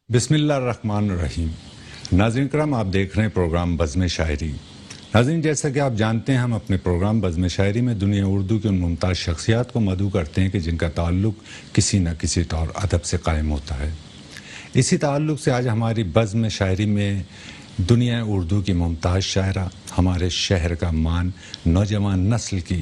بسم اللہ الرحمن الرحیم. ناظرین کرام، آپ دیکھ رہے ہیں پروگرام بزم شاعری. ناظرین، جیسا کہ آپ جانتے ہیں، ہم اپنے پروگرام بزم شاعری میں دنیا اردو کی ان ممتاز شخصیات کو مدعو کرتے ہیں کہ جن کا تعلق کسی نہ کسی طور ادب سے قائم ہوتا ہے. اسی تعلق سے آج ہماری بزم شاعری میں دنیا اردو کی ممتاز شاعرہ، ہمارے شہر کا مان، نوجوان نسل کی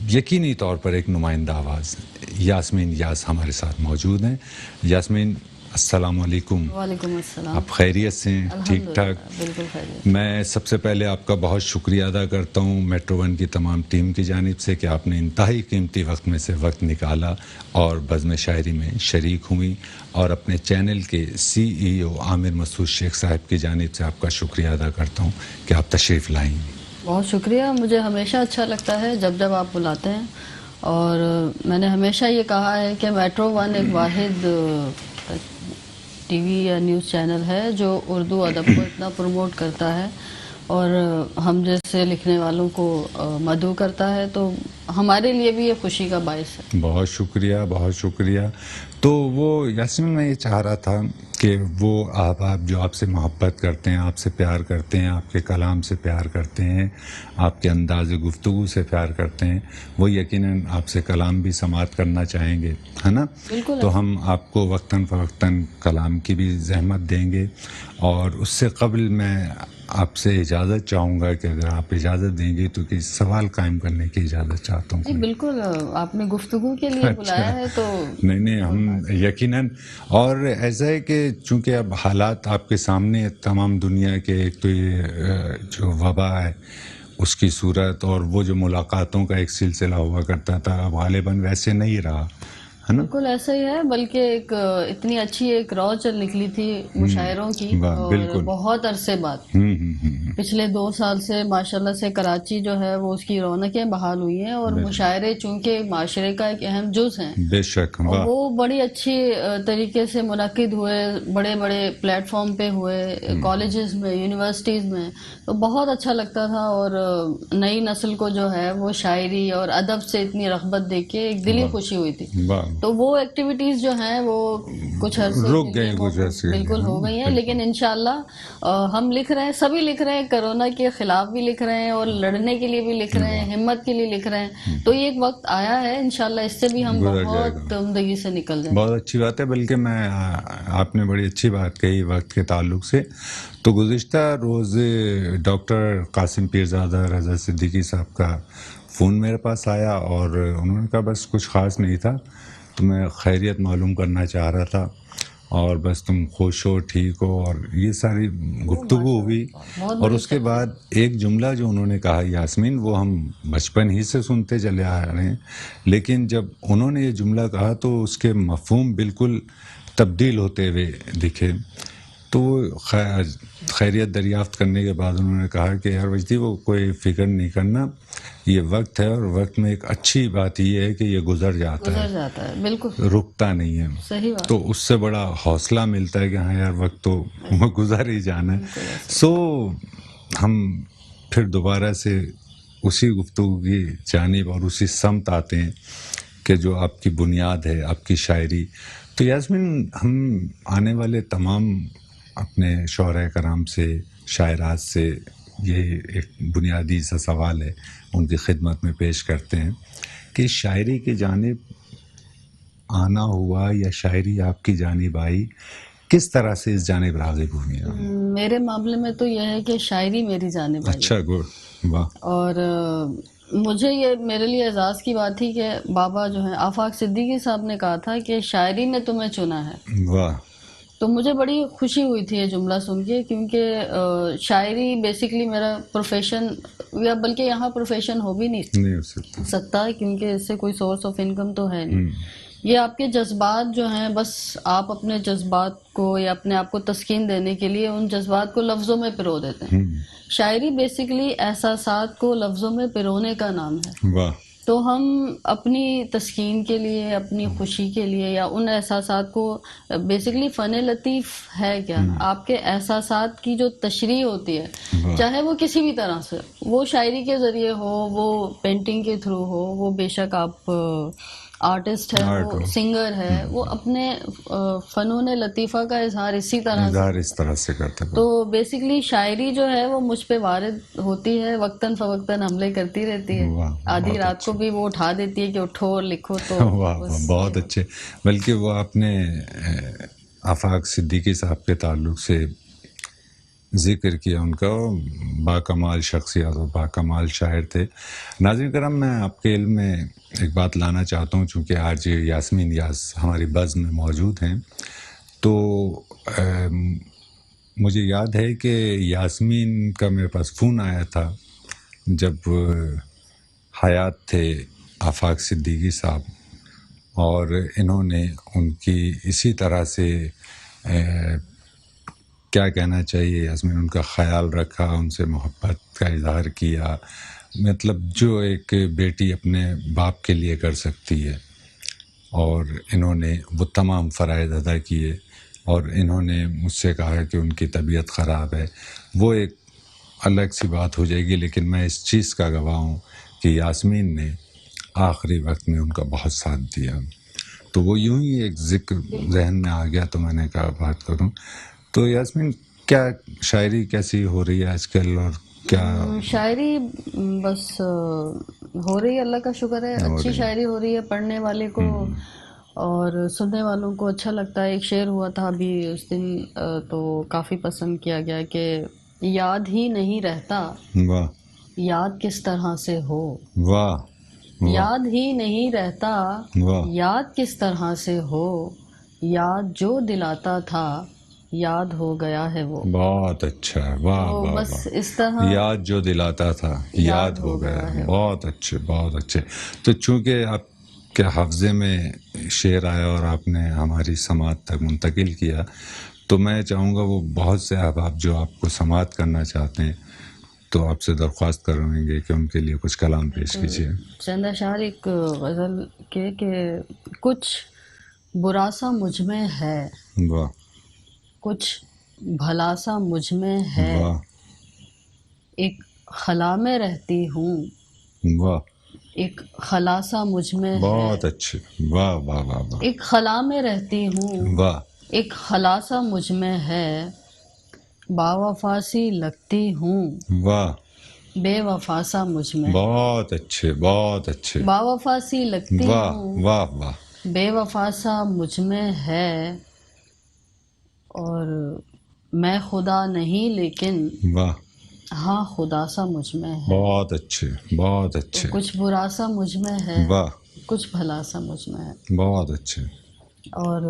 یقینی طور پر ایک نمائندہ آواز یاسمین یاس ہمارے ساتھ موجود ہیں. یاسمین، السلام علیکم. وعلیکم السلام. آپ خیریت سے ہیں؟ ٹھیک ٹھاک؟ بالکل خیریت. میں سب سے پہلے آپ کا بہت شکریہ ادا کرتا ہوں میٹرو ون کی تمام ٹیم کی جانب سے کہ آپ نے انتہائی قیمتی وقت میں سے وقت نکالا اور بزم شاعری میں شریک ہوئی، اور اپنے چینل کے CEO عامر مسعود شیخ صاحب کی جانب سے آپ کا شکریہ ادا کرتا ہوں کہ آپ تشریف لائیں. بہت شکریہ. مجھے ہمیشہ اچھا لگتا ہے جب آپ بلاتے ہیں، اور میں نے ہمیشہ یہ کہا ہے کہ میٹرو ون ایک واحد ٹی وی یا نیوز چینل ہے جو اردو ادب کو اتنا پروموٹ کرتا ہے اور ہم جیسے لکھنے والوں کو مدعو کرتا ہے، تو ہمارے لیے بھی یہ خوشی کا باعث ہے. بہت شکریہ، بہت شکریہ. تو وہ یاسمین، میں یہ چاہ رہا تھا کہ وہ آپ جو آپ سے محبت کرتے ہیں، آپ سے پیار کرتے ہیں، آپ کے کلام سے پیار کرتے ہیں، آپ کے انداز گفتگو سے پیار کرتے ہیں، وہ یقیناً آپ سے کلام بھی سماعت کرنا چاہیں گے، ہے نا؟ بالکل. تو ہم آپ کو وقتاً فوقتاً کلام کی بھی زحمت دیں گے، اور اس سے قبل میں آپ سے اجازت چاہوں گا کہ اگر آپ اجازت دیں گے تو کہ سوال قائم کرنے کی اجازت چاہتا ہوں. جی بالکل، آپ نے گفتگو کے لیے بلایا ہے تو نہیں، ہم یقیناً. اور ایسا ہے کہ چونکہ اب حالات آپ کے سامنے، تمام دنیا کے، ایک تو یہ جو وبا ہے اس کی صورت، اور وہ جو ملاقاتوں کا ایک سلسلہ ہوا کرتا تھا اب غالباً ویسے نہیں رہا، ہے نا؟ بالکل ایسا ہی ہے، بلکہ ایک اتنی اچھی ایک چل نکلی تھی مشاعروں کی، اور بہت عرصے بعد پچھلے 2 سال سے ماشاءاللہ سے کراچی جو ہے وہ اس کی رونقیں بحال ہوئی ہیں، اور مشاعرے چونکہ معاشرے کا ایک اہم جز ہیں، بے شک، وہ بڑی اچھی طریقے سے منعقد ہوئے، بڑے بڑے پلیٹ فارم پہ ہوئے، کالجز میں، یونیورسٹیز میں، تو بہت اچھا لگتا تھا. اور نئی نسل کو جو ہے وہ شاعری اور ادب سے اتنی رغبت دیکھ کے ایک دلی خوشی ہوئی تھی. تو وہ ایکٹیویٹیز جو ہیں وہ کچھ عرصے رک گئے، بالکل ہو گئی ہیں، لیکن انشاءاللہ ہم لکھ رہے ہیں، سبھی لکھ رہے ہیں، کرونا کے خلاف بھی لکھ رہے ہیں، اور لڑنے کے لیے بھی لکھ رہے ہیں، ہمت کے لیے لکھ رہے ہیں. تو یہ ایک وقت آیا ہے، انشاءاللہ اس سے بھی ہم بہت عمدگی سے نکل جائیں. بہت اچھی بات ہے. بلکہ آپ نے بڑی اچھی بات کہی وقت کے تعلق سے. تو گزشتہ روز ڈاکٹر قاسم پیرزادہ رضا صدیقی صاحب کا فون میرے پاس آیا، اور انہوں نے کہا بس کچھ خاص نہیں تھا، تو میں خیریت معلوم کرنا چاہ رہا تھا، اور بس تم خوش ہو، ٹھیک ہو، اور یہ ساری گفتگو ہوئی. اور اس کے بعد ایک جملہ جو انہوں نے کہا یاسمین، وہ ہم بچپن ہی سے سنتے چلے آ رہے ہیں، لیکن جب انہوں نے یہ جملہ کہا تو اس کے مفہوم بالکل تبدیل ہوتے ہوئے دکھے. تو خیریت دریافت کرنے کے بعد انہوں نے کہا کہ یار وجدی، وہ کوئی فکر نہیں کرنا، یہ وقت ہے، اور وقت میں ایک اچھی بات یہ ہے کہ یہ گزر جاتا ہے، بالکل رکتا نہیں ہے. صحیح بات. تو اس سے بڑا حوصلہ ملتا ہے کہ ہاں یار، وقت تو گزر ہی جانا ہے. سو ہم پھر دوبارہ سے اسی گفتگو کی جانب اور اسی سمت آتے ہیں کہ جو آپ کی بنیاد ہے، آپ کی شاعری. تو یاسمین، ہم آنے والے تمام اپنے شعراء کرام سے، شاعرات سے یہ ایک بنیادی سا سوال ہے، ان کی خدمت میں پیش کرتے ہیں کہ شاعری کی جانب آنا ہوا یا شاعری آپ کی جانب آئی، کس طرح سے اس جانب راغب ہوئی ہیں؟ میرے معاملے میں تو یہ ہے کہ شاعری میری جانب آئی. اچھا، گڈ، واہ. اور مجھے یہ میرے لیے اعزاز کی بات تھی کہ بابا جو ہیں آفاق صدیقی صاحب نے کہا تھا کہ شاعری نے تمہیں چنا ہے. واہ. تو مجھے بڑی خوشی ہوئی تھی یہ جملہ سن کے، کیونکہ شاعری بیسکلی میرا پروفیشن، یا بلکہ یہاں پروفیشن ہو بھی نہیں سکتا، کیونکہ اس سے کوئی سورس آف انکم تو ہے نہیں. یہ آپ کے جذبات جو ہیں، بس آپ اپنے جذبات کو یا اپنے آپ کو تسکین دینے کے لیے ان جذبات کو لفظوں میں پرو دیتے ہیں. شاعری بیسکلی احساسات کو لفظوں میں پرونے کا نام ہے. واہ. تو ہم اپنی تسکین کے لیے، اپنی خوشی کے لیے، یا ان احساسات کو، بیسکلی فن لطیف ہے کیا، آپ کے احساسات کی جو تشریح ہوتی ہے، چاہے وہ کسی بھی طرح سے، وہ شاعری کے ذریعے ہو، وہ پینٹنگ کے تھرو ہو، وہ بے شک آپ آرٹسٹ ہے، وہ سنگر ہے، وہ اپنے فنون لطیفہ کا اظہار اسی طرح سے کرتا ہے. تو بیسیکلی شاعری جو ہے وہ مجھ پہ وارد ہوتی ہے، وقتاً فوقتاً حملے کرتی رہتی ہے. آدھی رات کو بھی وہ اٹھا دیتی ہے کہ اٹھو لکھو. تو بہت اچھے. بلکہ وہ اپنے آفاق صدیقی صاحب کے تعلق سے ذکر کیا ان کا، باکمال شخصیت اور باکمال شاعر تھے. ناظرین کرام، میں آپ کے علم میں ایک بات لانا چاہتا ہوں، چونکہ آج یاسمین یاس ہماری بزم میں موجود ہیں. تو مجھے یاد ہے کہ یاسمین کا میرے پاس فون آیا تھا جب حیات تھے آفاق صدیقی صاحب، اور انہوں نے ان کی اسی طرح سے کیا کہنا چاہیے یاسمین، ان کا خیال رکھا، ان سے محبت کا اظہار کیا، مطلب جو ایک بیٹی اپنے باپ کے لیے کر سکتی ہے. اور انہوں نے وہ تمام فرائض ادا کیے، اور انہوں نے مجھ سے کہا کہ ان کی طبیعت خراب ہے. وہ ایک الگ سی بات ہو جائے گی، لیکن میں اس چیز کا گواہ ہوں کہ یاسمین نے آخری وقت میں ان کا بہت ساتھ دیا. تو وہ یوں ہی ایک ذکر ذہن میں آ گیا، تو میں نے کہا بات کروں. تو یاسمین، کیا شاعری کیسی ہو رہی ہے آج کل، اور کیا؟ شاعری بس ہو رہی ہے، اللہ کا شکر ہے، اچھی شاعری ہو رہی ہے، پڑھنے والے کو اور سننے والوں کو اچھا لگتا ہے. ایک شعر ہوا تھا ابھی اس دن، تو کافی پسند کیا گیا کہ یاد ہی نہیں رہتا، واہ یاد کس طرح سے ہو. واہ. یاد ہی نہیں رہتا، واہ. یاد کس طرح سے ہو، یاد جو دلاتا تھا، یاد ہو گیا ہے وہ. بہت اچھا. واہ تو واہ بس واہ. اس طرح یاد جو دلاتا تھا، یاد ہو گیا. بہت اچھے بہت اچھے. تو چونکہ آپ کے حافظے میں شعر آیا اور آپ نے ہماری سماعت تک منتقل کیا، تو میں چاہوں گا وہ بہت سے احباب جو آپ کو سماعت کرنا چاہتے ہیں، تو آپ سے درخواست کریں گے کہ ان کے لیے کچھ کلام پیش کیجیے. چند اشعار ایک غزل کے کہ کچھ برا سا مجھ میں ہے، واہ. کچھ بھلا سا مجھ میں ہے، واہ. ایک خلا میں رہتی ہوں، واہ. ایک خلا سا مجھ میں ہے. بہت اچھے. واہ واہ واہ واہ. ایک خلا میں رہتی ہوں، واہ. ایک خلا سا مجھ میں ہے، باوفا سی لگتی ہوں، واہ. بے وفا سا مجھ میں. بہت اچھے بہت اچھے. باوفا سی لگتی واہ ہوں، واہ واہ. بے وفا سا مجھ میں ہے، اور میں خدا نہیں لیکن واہ. ہاں خدا سا مجھ میں ہے. بہت اچھے بہت اچھے. کچھ برا سا مجھ میں ہے، واہ. کچھ بھلا سا مجھ میں ہے. بہت اچھے. اور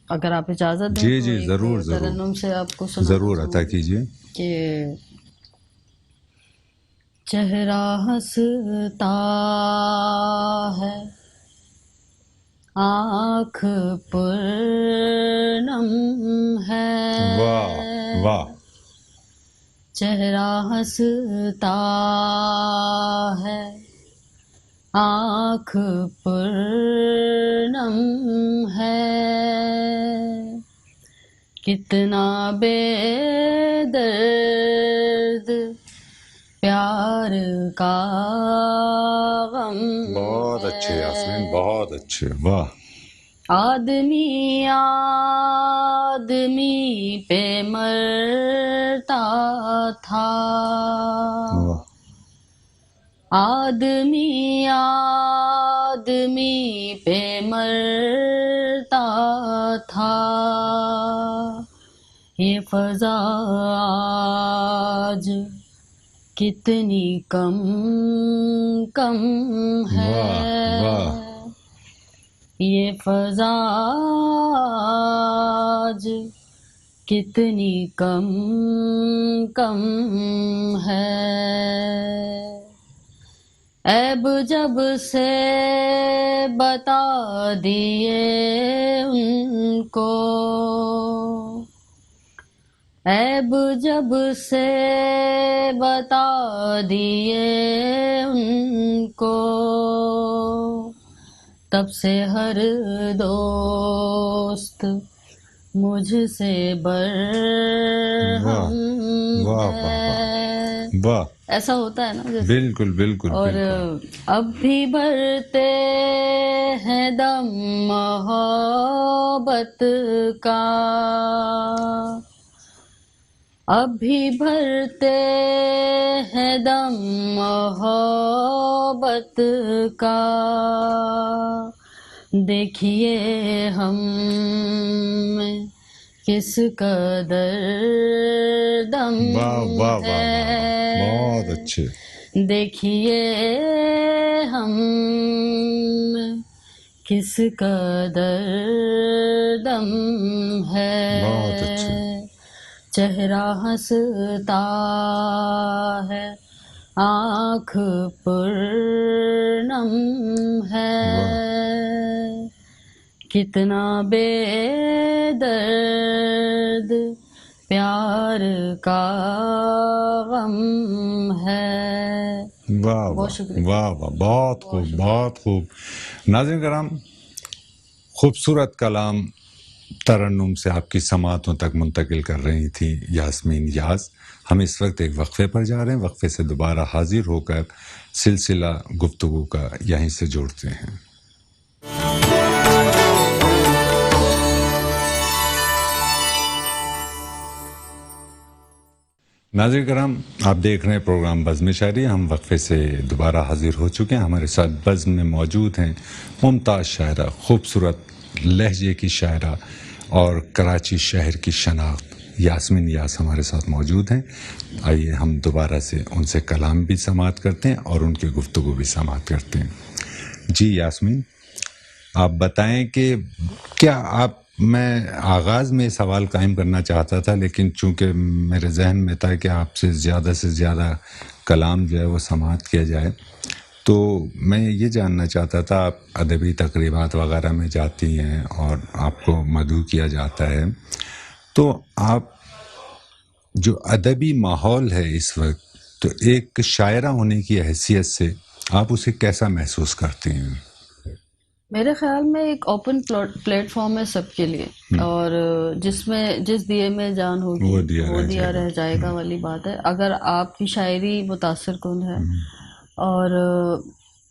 اگر آپ اجازت دیں جی تو جی، ایک ضرور ضرور ترنم سے آپ کو سنانا ضرور چاہوں عطا گی کیجیے. کہ چہرہ ہنستا ہے، آنکھ پرنم ہے. واہ واہ. چہرہ ہنستا ہے، آنکھ پرنم ہے، کتنا بے درد پیار کا غم. بہت اچھے یاسمین، بہت اچھے. واہ. آدمی آدمی پہ مرتا تھا، واہ. آدمی آدمی پہ مرتا تھا، یہ فضا آج کتنی کم کم ہے. واہ واہ. یہ فضا آج کتنی کم کم ہے. عیب جب سے بتا دیے ان کو، عیب جب سے بتا دیے ان کو، تب سے ہر دوست مجھ سے برہم واہ واہ ہے. واہ. ایسا ہوتا ہے نا جیسے. بالکل بالکل. اور اب بھی بھرتے ہیں دم محبت کا، اب بھی بھرتے ہیں دم محبت کا، دیکھیے ہم میں کس قدر دم واہ واہ واہ واہ، ہے، بہت اچھے. دیکھیے ہم میں کس قدر دم ہے، بہت اچھے. چہرہ ہنستا ہے، آنکھ پرنم ہے، کتنا بے درد پیار کا غم ہے. واہ بہت شکریہ. واہ واہ، بہت خوب بہت خوب. ناظرین کرام، خوبصورت کلام ترنم سے آپ کی سماعتوں تک منتقل کر رہی تھی یاسمین یاز. ہم اس وقت ایک وقفے پر جا رہے ہیں، وقفے سے دوبارہ حاضر ہو کر سلسلہ گفتگو کا یہیں سے جوڑتے ہیں. ناظرین کرام، آپ دیکھ رہے ہیں پروگرام بزم شاعری. ہم وقفے سے دوبارہ حاضر ہو چکے ہیں. ہمارے ساتھ بزم میں موجود ہیں ممتاز شاعرہ، خوبصورت لہجے کی شاعرہ اور کراچی شہر کی شناخت یاسمین یاز ہمارے ساتھ موجود ہیں. آئیے ہم دوبارہ سے ان سے کلام بھی سماعت کرتے ہیں اور ان کی گفتگو بھی سماعت کرتے ہیں. جی یاسمین، آپ بتائیں کہ کیا آپ، میں آغاز میں سوال قائم کرنا چاہتا تھا لیکن چونکہ میرے ذہن میں تھا کہ آپ سے زیادہ کلام جو ہے وہ سماعت کیا جائے، تو میں یہ جاننا چاہتا تھا، آپ ادبی تقریبات وغیرہ میں جاتی ہیں اور آپ کو مدعو کیا جاتا ہے، تو آپ جو ادبی ماحول ہے اس وقت، تو ایک شاعرہ ہونے کی حیثیت سے آپ اسے کیسا محسوس کرتے ہیں؟ میرے خیال میں ایک اوپن پلیٹ فارم ہے سب کے لیے، اور جس دیے میں جان ہوگی وہ دیا رہ جائے گا والی بات ہے. اگر آپ کی شاعری متاثر کن ہے اور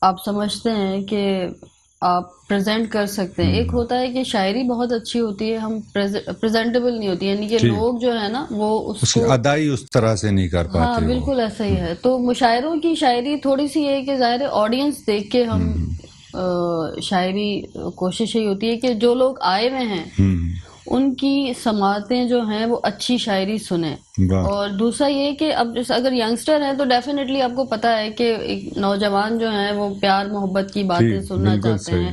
آپ سمجھتے ہیں کہ آپ پریزنٹ کر سکتے ہیں. ایک ہوتا ہے کہ شاعری بہت اچھی ہوتی ہے، ہم پریزنٹیبل نہیں ہوتی، یعنی کہ لوگ جو ہے نا وہ اس کو ادائی اس طرح سے نہیں کر پاتے. ہاں بالکل ایسا ہی ہے. تو مشاعروں کی شاعری تھوڑی سی ہے کہ ظاہر آڈینس دیکھ کے ہم شاعری، کوشش یہی ہوتی ہے کہ جو لوگ آئے ہوئے ہیں ان کی سماعتیں جو ہیں وہ اچھی شاعری سنیں. اور دوسرا یہ کہ اب اگر ینگسٹر ہیں تو ڈیفینیٹلی آپ کو پتہ ہے کہ نوجوان جو ہیں وہ پیار محبت کی باتیں سننا چاہتے ہیں،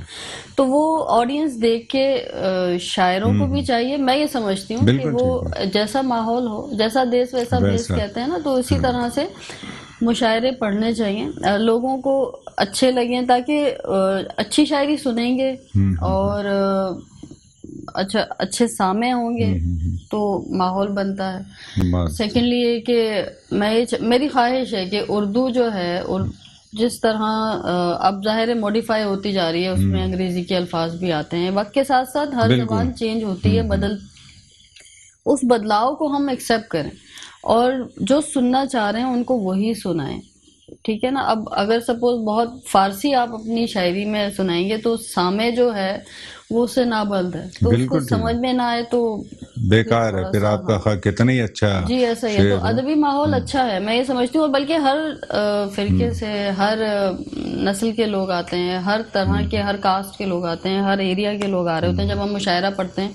تو وہ آڈینس دیکھ کے شاعروں کو بھی چاہیے، میں یہ سمجھتی ہوں کہ وہ جیسا ماحول ہو، جیسا دیس ویسا بیس کہتے ہیں نا، تو اسی طرح سے مشاعرے پڑھنے چاہیے، لوگوں کو اچھے لگیں، تاکہ اچھی شاعری سنیں گے اور اچھے سامع ہوں گے تو ماحول بنتا ہے. سیکنڈلی یہ کہ میری خواہش ہے کہ اردو جو ہے جس طرح اب ظاہر موڈیفائی ہوتی جا رہی ہے، اس میں انگریزی کے الفاظ بھی آتے ہیں، وقت کے ساتھ ساتھ ہر زبان چینج ہوتی ہے، اس بدلاؤ کو ہم ایکسیپٹ کریں اور جو سننا چاہ رہے ہیں ان کو وہی سنائیں. ٹھیک ہے نا. اب اگر سپوز بہت فارسی آپ اپنی شاعری میں سنائیں گے تو سامع جو ہے وہ اس سے نابلد ہے، تو اس کو سمجھ میں نہ آئے تو بیکار ہے، پھر آپ کا کتنا ہی اچھا. جی ایسا ہی ہے. تو ادبی ماحول اچھا ہے، میں یہ سمجھتی ہوں، بلکہ ہر فرقے سے، ہر نسل کے لوگ آتے ہیں، ہر طرح کے، ہر کاسٹ کے لوگ آتے ہیں، ہر ایریا کے لوگ آ رہے ہوتے ہیں. جب ہم مشاعرہ پڑھتے ہیں،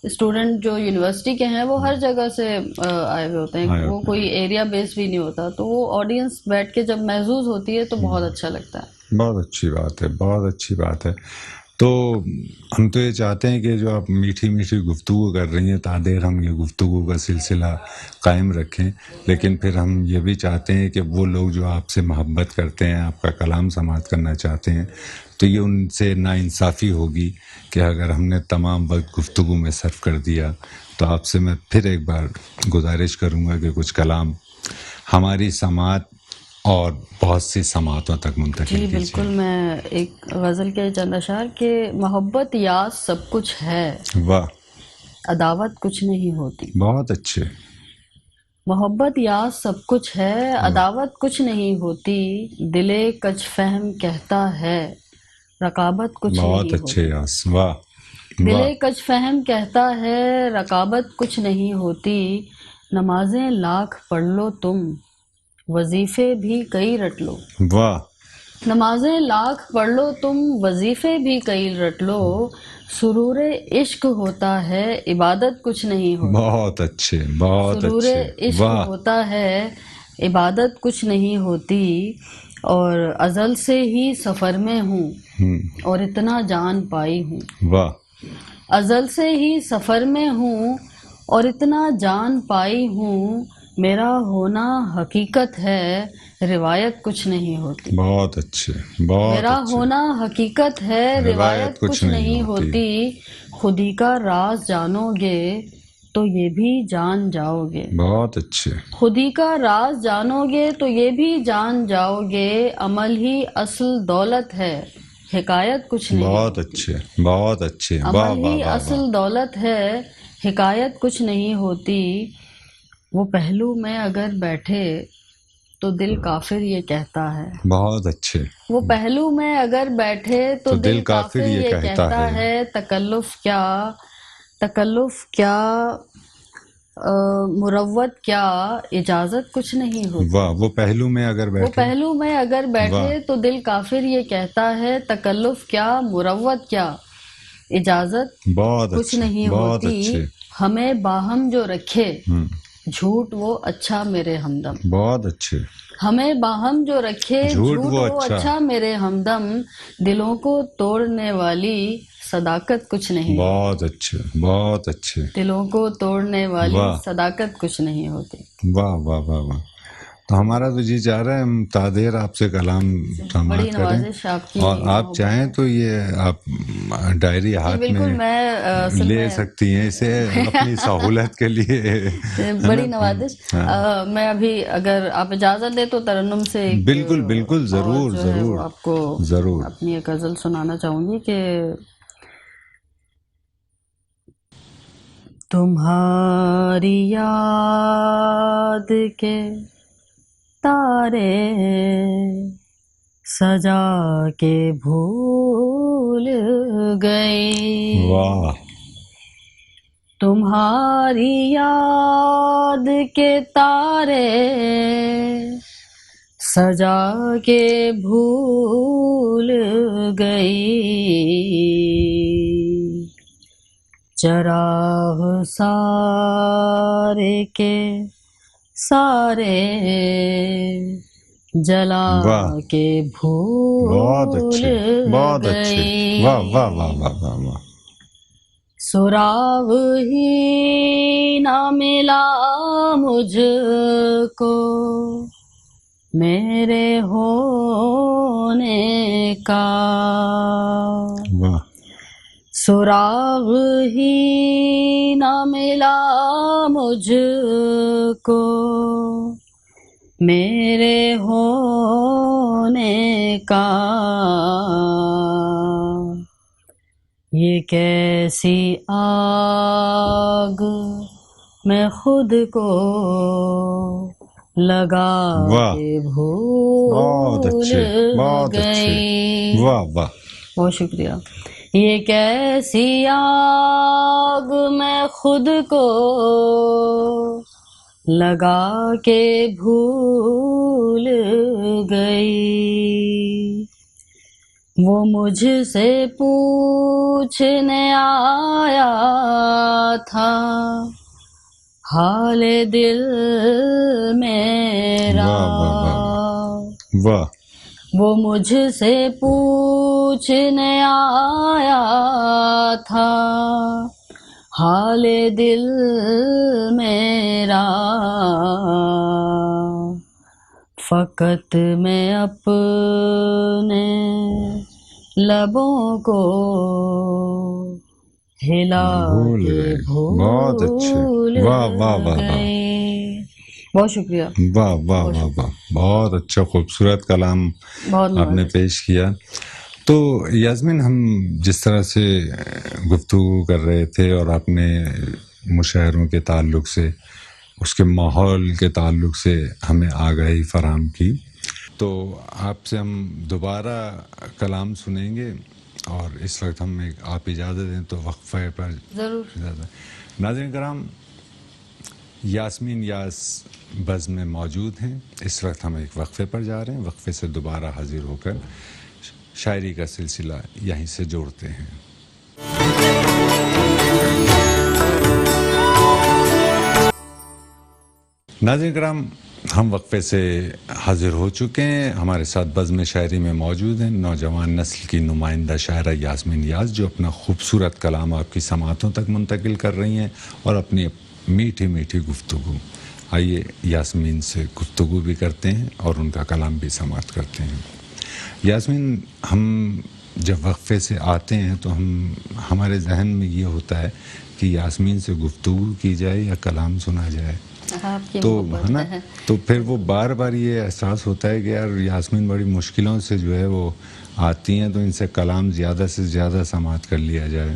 اسٹوڈنٹ جو یونیورسٹی کے ہیں وہ ہر جگہ سے آئے ہوئے ہوتے ہیں، وہ کوئی ایریا بیس بھی نہیں ہوتا، تو وہ آڈینس بیٹھ کے جب محظوظ ہوتی ہے تو بہت اچھا لگتا ہے. بہت اچھی بات ہے، بہت اچھی بات ہے. تو ہم تو یہ چاہتے ہیں کہ جو آپ میٹھی گفتگو کر رہی ہیں، تا دیر ہم یہ گفتگو کا سلسلہ قائم رکھیں، لیکن پھر ہم یہ بھی چاہتے ہیں کہ وہ لوگ جو آپ سے محبت کرتے ہیں، آپ کا کلام سماعت کرنا چاہتے ہیں، تو یہ ان سے ناانصافی ہوگی کہ اگر ہم نے تمام وقت گفتگو میں صرف کر دیا. تو آپ سے میں پھر ایک بار گزارش کروں گا کہ کچھ کلام ہماری سماعت اور بہت سی سماعتوں تک منتقل کیجیے. جی بالکل. میں ایک غزل کے چند اشعار کہ محبت یاز سب کچھ ہے، واہ، عداوت کچھ نہیں ہوتی. بہت اچھے. محبت یاد سب کچھ ہے، عداوت کچھ نہیں ہوتی، دل کج فہم کہتا ہے رقابت کچھ بہت نہیں اچھے ہوتی، یاس، واہ دل واہ کج فہم کہتا ہے رقابت کچھ نہیں ہوتی، نمازیں لاکھ پڑھ لو تم، وظیفے بھی کئی رٹ لو، واہ، نمازیں لاکھ پڑھ لو تم، وظیفے بھی کئی رٹ لو، سرور عشق ہوتا ہے عبادت کچھ نہیں ہوتی، بہت اچھے، بہت سرور اچھے، عشق واہ، ہوتا ہے عبادت کچھ نہیں ہوتی، اور ازل سے ہی سفر میں ہوں اور اتنا جان پائی ہوں، واہ، ازل سے ہی سفر میں ہوں اور اتنا جان پائی ہوں، میرا ہونا حقیقت ہے روایت کچھ نہیں ہوتی، بہت اچھے، بہت میرا اچھے، ہونا حقیقت ہے روایت کچھ نہیں ہوتی، خودی کا راز جانو گے تو یہ بھی جان جاؤ گے، بہت اچھے، خودی کا راز جانو گے تو یہ بھی جان جاؤ گے، عمل ہی اصل دولت ہے حکایت کچھ نہیں بہت ہوتی، اچھے، بہت اچھے، واہ عمل واہ ہی واہ واہ، اصل دولت ہے حکایت کچھ نہیں ہوتی، وہ پہلو میں اگر بیٹھے تو دل کافر یہ کہتا ہے، بہت اچھے، وہ پہلو میں اگر بیٹھے تو دل کافر یہ کہتا ہے، تکلف کیا مروت کیا اجازت کچھ نہیں ہوتی، واہ، وہ پہلو میں اگر وہ بیٹھے، پہلو میں اگر واہ، بیٹھے تو دل کافر یہ کہتا ہے، تکلف کیا مروت کیا اجازت بہت کچھ اچھے، نہیں بہت ہوتی، اچھے، ہمیں باہم جو رکھے جھوٹ وہ اچھا میرے ہمدم، بہت اچھے، ہمیں باہم جو رکھے جھوٹ جھوٹ وہ وہ اچھا میرے ہمدم، دلوں کو توڑنے والی صداقت کچھ نہیں، بہت اچھے، بہت اچھے، دلوں کو توڑنے والی واہ صداقت کچھ نہیں ہوتی۔ واہ واہ واہ واہ، تو ہمارا تو جی چاہ رہا ہے ہم تادیر آپ سے کلام بڑی سماعت کریں، نوازش آپ کی اور آپ محبت چاہیں ہے۔ تو یہ آپ ڈائری جی ہاتھ بالکل، میں میں اصل لے میں سکتی ہیں اسے اپنی سہولت کے لیے، ہے نا؟ بڑی نوازش، ہاں، میں ابھی اگر آپ اجازت دیں تو ترنم سے ایک بالکل بالکل، اور ضرور جو ہے ضرور وہ آپ کو ضرور، اپنی ایک غزل سنانا چاہوں گی کہ تمہاری یاد کے تارے سجا کے بھول گئی، واہ، تمہاری یاد کے تارے سجا کے بھول گئی، چراغ سارے کے سارے جلا واہ، کے بہت بھول اچھے، بہت اچھے، واہ واہ واہ گئی، واہ واہ واہ، سراغ ہی نہ ملا مجھ کو میرے ہونے کا، واہ، سراغ ہی نہ ملا مجھ کو میرے ہونے کا، یہ کیسی آگ میں خود کو لگا واہ، کے بہت بھول اچھے، بہت اچھے، گئی، واہ واہ، بہت شکریہ، یہ کیسی آگ میں خود کو لگا کے بھول گئی، وہ مجھ سے پوچھنے آیا تھا حال دل میرا، واہ واہ واہ واہ، وہ مجھ سے پوچھنے آیا تھا حال دل میرا، فقط میں اپنے لبوں کو ہلا بھول کے گئے، بہت اچھے، بھول واہ واہ واہ واہ، گئی، بہت شکریہ، واہ واہ بہت واہ شکریہ، واہ، بہت اچھا خوبصورت کلام بہت آپ نے نوازش، پیش کیا۔ تو یاسمین، ہم جس طرح سے گفتگو کر رہے تھے اور اپنے مشاعروں کے تعلق سے اس کے ماحول کے تعلق سے ہمیں آگاہی فراہم کی. تو آپ سے ہم دوبارہ کلام سنیں گے، اور اس وقت ہم آپ اجازت دیں تو وقفے پر ضرور. ناظرین کرام، یاسمین یاس بزم میں موجود ہیں. اس وقت ہم ایک وقفے پر جا رہے ہیں. وقفے سے دوبارہ حاضر ہو کر شاعری کا سلسلہ یہیں سے جوڑتے ہیں. ناظرین کرام، ہم وقفے سے حاضر ہو چکے ہیں. ہمارے ساتھ بزم شاعری میں موجود ہیں نوجوان نسل کی نمائندہ شاعرہ یاسمین یاس، جو اپنا خوبصورت کلام آپ کی سماعتوں تک منتقل کر رہی ہیں، اور اپنی میٹھی میٹھی گفتگو. آئیے یاسمین سے گفتگو بھی کرتے ہیں اور ان کا کلام بھی سماعت کرتے ہیں. یاسمین، ہم جب وقفے سے آتے ہیں تو ہمارے ذہن میں یہ ہوتا ہے کہ یاسمین سے گفتگو کی جائے یا کلام سنا جائے. تو ہے نا، تو پھر وہ بار بار یہ احساس ہوتا ہے کہ یار یاسمین بڑی مشکلوں سے جو ہے وہ آتی ہیں، تو ان سے کلام زیادہ سے زیادہ سماعت کر لیا جائے.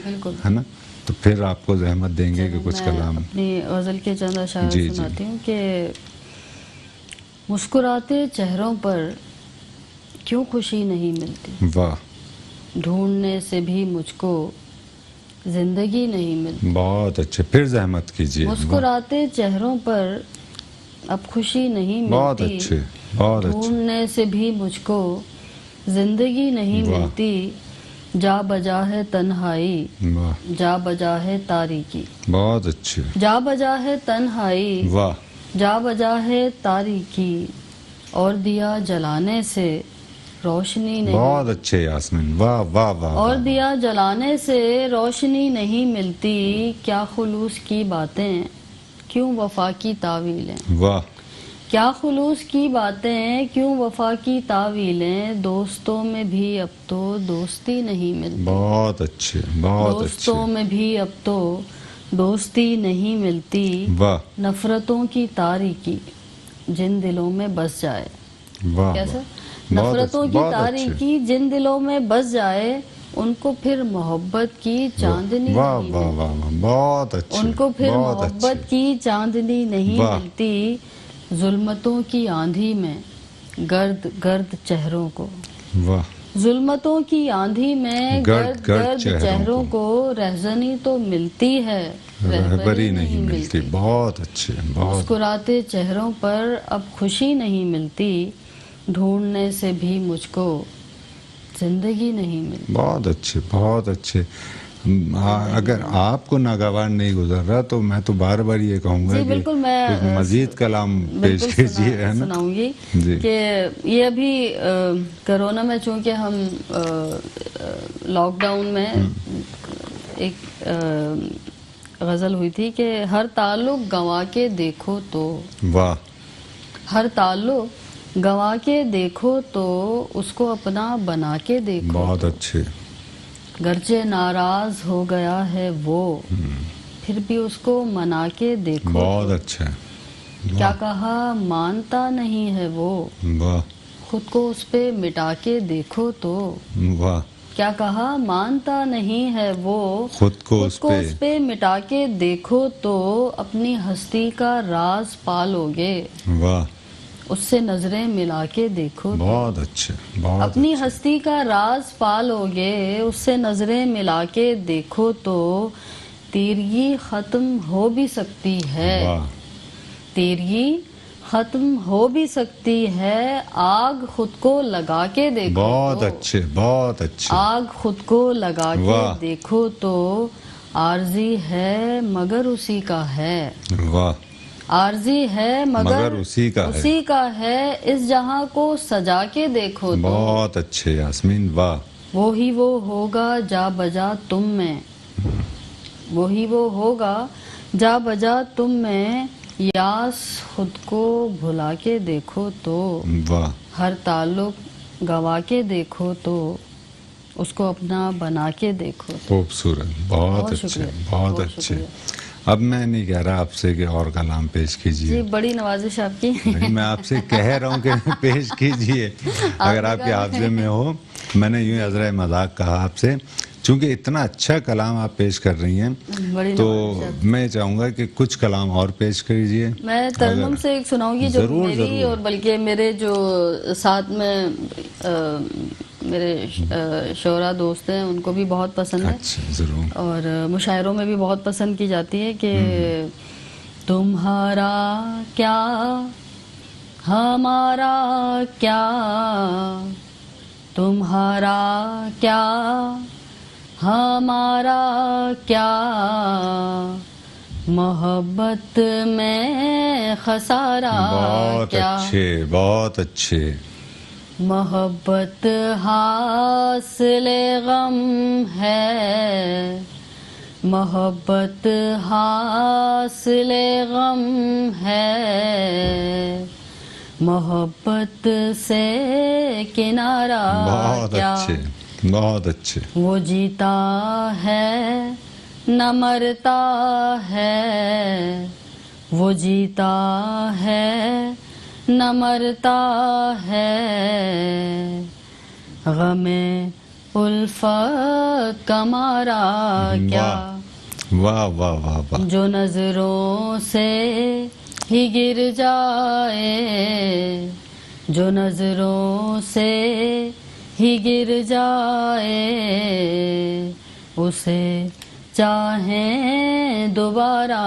بالکل، ہے نا. تو پھر آپ کو زحمت دیں گے کہ کچھ کلام اپنی غزل کے چند اشعار سناتی ہوں کہ مسکراتے چہروں پر کیوں خوشی نہیں ملتی. واہ، ڈھونڈنے سے بھی مجھ کو زندگی نہیں ملتی. بہت اچھے، پھر زحمت کیجیے. مسکراتے چہروں پر اب خوشی نہیں ملتی. بہت اچھے، بہت اچھے. ڈھونڈنے سے بھی مجھ کو زندگی نہیں ملتی. جا بجا ہے تنہائی، جا بجا ہے تاریکی. بہت اچھے. جا بجا ہے تنہائی، واہ، جا بجا ہے تاریکی، اور دیا جلانے سے روشنی نہیں. بہت اچھے یاسمین، واہ واہ واہ. اور دیا جلانے سے روشنی نہیں ملتی. کیا خلوص کی باتیں، کیوں وفا کی تعویلیں. واہ، کیا خلوص کی باتیں، کیوں وفا کی تعویلیں. دوستوں میں بھی اب تو دوستی نہیں ملتی. بہت اچھے، بہت اچھے. دوستوں میں بھی اب تو دوستی نہیں ملتی. واہ، نفرتوں کی تاریکی جن دلوں میں بس جائے. واہ، کیسا؟ نفرتوں کی تاریکی جن دلوں میں بس جائے، ان کو پھر محبت کی چاندنی واہ نہیں واہ ملتی. واہ، بہت اچھے. ان کو پھر محبت کی چاندنی نہیں ملتی. ظلمتوں کی آندھی میں گرد گرد چہروں کو. واہ، ظلمتوں کی آندھی میں گرد گرد چہروں کو رہزنی تو ملتی ہے، رہبری نہیں ملتی. بہت اچھے، بہت. مسکراتے چہروں پر اب خوشی نہیں ملتی. ڈھونڈنے سے بھی مجھ کو زندگی نہیں ملتی. بہت اچھے، بہت اچھے. اگر آپ کو ناگوار نہیں گزر رہا تو میں تو بار بار یہ کہوں گا بالکل، کہ میں مزید کلام پیش کیجیے. ہے نا، سناؤں گی جی. کہ یہ ابھی کرونا میں چونکہ ہم لاک ڈاؤن میں ایک غزل ہوئی تھی کہ ہر تعلق گنوا کے دیکھو تو. واہ، ہر تعلق گنوا کے دیکھو تو اس کو اپنا بنا کے دیکھو. بہت اچھے. گرچہ ناراض ہو گیا ہے وہ، پھر بھی اس کو منا کے دیکھو. بہت اچھا. کیا کہا مانتا نہیں ہے وہ، واہ، خود کو اس پہ مٹا کے دیکھو تو. واہ، کیا کہا مانتا نہیں ہے وہ، خود کو اس پہ مٹا کے دیکھو تو. اپنی ہستی کا راز پالو گے، واہ، اس سے نظریں ملا کے دیکھو. بہت اچھے، بہت. اپنی ہستی کا راز پالو گے، اس سے نظریں ملا کے دیکھو تو. تیرگی ختم ہو بھی سکتی ہے، واہ، تیرگی ختم ہو بھی سکتی ہے. آگ خود کو لگا کے دیکھو. بہت اچھے، بہت اچھے. آگ خود کو لگا کے دیکھو تو. عارضی ہے مگر اسی کا ہے. واہ، عارضی ہے مگر اسی کا ہے. اس جہاں کو سجا کے دیکھو تو. بہت اچھے یاسمین، واہ. وہی وہ ہوگا جا بجا تم میں، وہی وہ ہوگا جا بجا تم میں. یاس خود کو بھلا کے دیکھو تو. واہ، ہر تعلق گوا کے دیکھو تو اس کو اپنا بنا کے دیکھو. خوبصورت، بہت اچھے، بہت اچھے. اب میں نہیں کہہ رہا آپ سے کہ اور کلام پیش کیجیے. جی، بڑی نوازش آپ کی. میں آپ سے کہہ رہا ہوں کہ پیش کیجیے اگر آپ کے حافظے میں ہو. میں نے یوں عذرائے مذاق کہا آپ سے. چونکہ اتنا اچھا کلام آپ پیش کر رہی ہیں بڑی تو میں چاہوں گا کہ کچھ کلام اور پیش کریجئے. میں ترنم سے ایک سناؤں گی جو میری اور بلکہ میرے جو ساتھ میں میرے شعراء دوست ہیں ان کو بھی بہت پسند ہے. اچھا ضرور. اور مشاعروں میں بھی بہت پسند کی جاتی ہے کہ تمہارا کیا ہمارا کیا، تمہارا کیا ہمارا کیا، محبت میں خسارہ کیا. بہت اچھے بہت اچھے. محبت حاصل غم ہے، محبت حاصل غم ہے، محبت سے کنارہ بہت کیا. اچھے بہت اچھے. وہ جیتا ہے نہ مرتا ہے، وہ جیتا ہے نہ مرتا ہے، غم الفت کا مارا کیا. واہ واہ واہ واہ. جو نظروں سے ہی گر جائے، جو نظروں سے ہی گر جائے، اسے چاہیں دوبارہ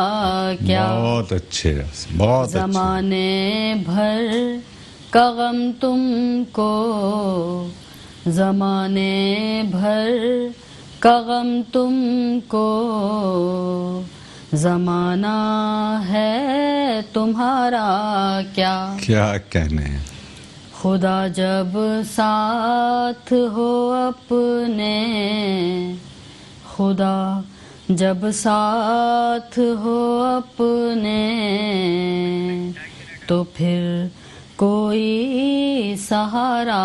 کیا. بہت اچھے بہت اچھے. زمانے بھر کا غم تم کو، زمانے بھر کا غم تم کو، زمانہ ہے تمہارا کیا. کیا کہنے ہیں. خدا جب ساتھ ہو اپنے، خدا جب ساتھ ہو اپنے، تو پھر کوئی سہارا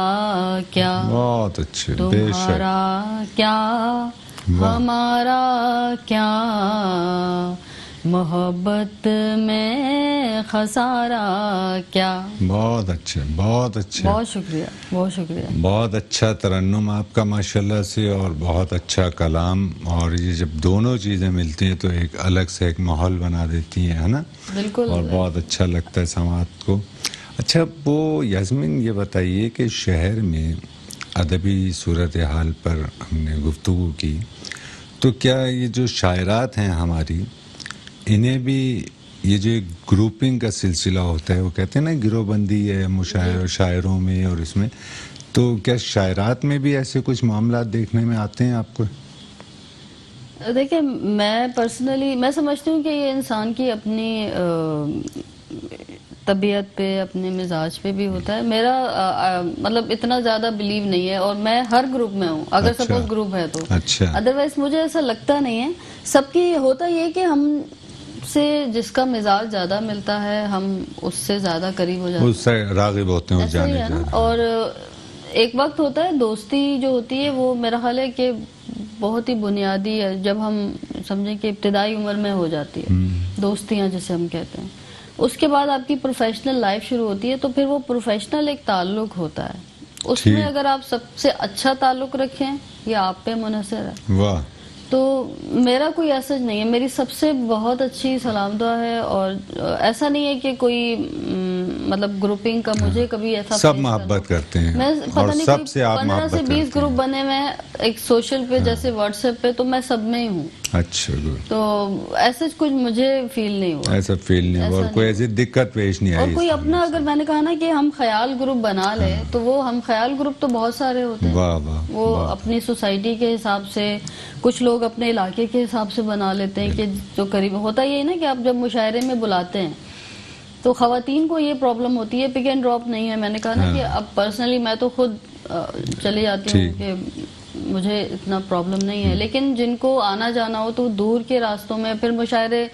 کیا. بہت اچھے. بے شک. تمہارا کیا ہمارا کیا، محبت میں خسارہ کیا. بہت اچھے بہت اچھے. بہت شکریہ بہت شکریہ. بہت اچھا ترنم آپ کا ماشاءاللہ سے، اور بہت اچھا کلام. اور یہ جب دونوں چیزیں ملتی ہیں تو ایک الگ سے ایک ماحول بنا دیتی ہیں، ہے نا. بالکل. اور بہت اچھا لگتا ہے سماعت کو. اچھا وہ یاسمین یہ بتائیے کہ شہر میں ادبی صورتحال پر ہم نے گفتگو کی، تو کیا یہ جو شاعرات ہیں ہماری، انہیں بھی یہ جو ایک گروپنگ کا سلسلہ ہوتا ہے، وہ کہتے ہیں نا گروہ بندی ہے شاعروں میں اور اس میں، تو کیا شاعرات میں بھی ایسے کچھ معاملات دیکھنے میں آتے ہیں آپ کو؟ دیکھیں میں پرسنلی میں سمجھتی ہوں کہ یہ انسان کی اپنی طبیعت پہ، اپنے مزاج پہ بھی ہوتا ہے. میرا مطلب اتنا زیادہ بلیو نہیں ہے، اور میں ہر گروپ میں ہوں اگر سپوز گروپ ہے تو. اچھا. ادروائز مجھے ایسا لگتا نہیں ہے. سب کی ہوتا یہ کہ ہم سے جس کا مزاج زیادہ ملتا ہے ہم اس سے زیادہ قریب ہو جاتے ہیں، اس سے راغب ہوتے ہیں. ایسا ہی ہے نا. اور ایک وقت ہوتا ہے دوستی جو ہوتی ہے وہ میرا خیال ہے کہ بہت ہی بنیادی ہے. جب ہم سمجھیں کہ ابتدائی عمر میں ہو جاتی ہے دوستیاں جسے ہم کہتے ہیں، اس کے بعد آپ کی پروفیشنل لائف شروع ہوتی ہے، تو پھر وہ پروفیشنل ایک تعلق ہوتا ہے. اس میں اگر آپ سب سے اچھا تعلق رکھیں یہ آپ پہ منحصر ہے. واہ. تو میرا کوئی ایسا نہیں ہے، میری سب سے بہت اچھی سلام دعا ہے. اور ایسا نہیں ہے کہ کوئی مطلب گروپنگ کا مجھے کبھی ایسا سب محبت کرتے ہیں، میں اور پتہ نہیں سب سے آپ 15 محبت سے کرتے 20 ہیں. گروپ بنے ہوئے ہیں ایک سوشل پہ جیسے واٹس ایپ پہ، تو میں سب میں ہی ہوں. اچھا گڈ. تو ایسا کچھ مجھے فیل نہیں ہوا. ایسا فیل نہیں ہوا، اور کوئی ایسی دقت پیش نہیں آئی. اور کوئی اپنا اگر میں نے کہا نا کہ ہم خیال گروپ بنا لیں تو وہ ہم خیال گروپ تو بہت سارے ہوتے ہیں. واہ واہ. وہ اپنی سوسائٹی کے حساب سے، کچھ لوگ اپنے علاقے کے حساب سے بنا لیتے ہیں کہ جو قریب ہوتا. یہ نا کہ آپ جب مشاعرے میں بلاتے ہیں تو خواتین کو یہ پرابلم ہوتی ہے، پک اینڈ ڈراپ نہیں ہے. میں نے کہا نا کہ اب پرسنلی میں تو خود چلی جاتی ہوں کہ مجھے اتنا پرابلم نہیں ہے، لیکن جن کو آنا جانا ہو تو دور کے راستوں میں پھر مشاعرے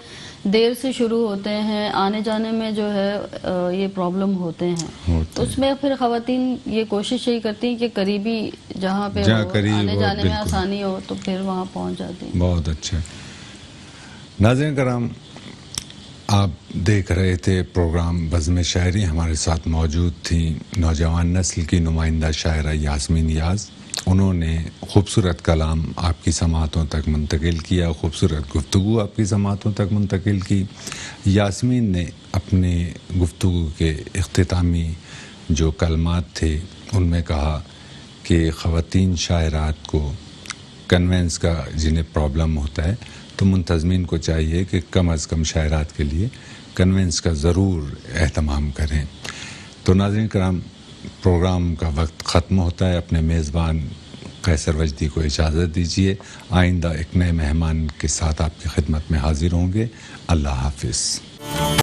دیر سے شروع ہوتے ہیں، آنے جانے میں جو ہے یہ پرابلم ہوتے ہیں. اس میں پھر خواتین یہ کوشش یہی کرتی ہیں کہ قریبی جہاں پہ آنے جانے میں آسانی ہو تو پھر وہاں پہنچ جاتی ہیں. بہت اچھا. ناظرین کرام، آپ دیکھ رہے تھے پروگرام بزم شاعری. ہمارے ساتھ موجود تھیں نوجوان نسل کی نمائندہ شاعرہ یاسمین یاز، انہوں نے خوبصورت کلام آپ کی سماعتوں تک منتقل کیا، خوبصورت گفتگو آپ کی سماعتوں تک منتقل کی۔ یاسمین نے اپنے گفتگو کے اختتامی جو کلمات تھے ان میں کہا کہ خواتین شاعرات کو کنوینس کا جنہیں پرابلم ہوتا ہے تو منتظمین کو چاہیے کہ کم از کم شاعرات کے لیے کنوینس کا ضرور اہتمام کریں۔ تو ناظرین کرام، پروگرام کا وقت ختم ہوتا ہے، اپنے میزبان قیصر وجدی کو اجازت دیجیے، آئندہ ایک نئے مہمان کے ساتھ آپ کی خدمت میں حاضر ہوں گے۔ اللہ حافظ۔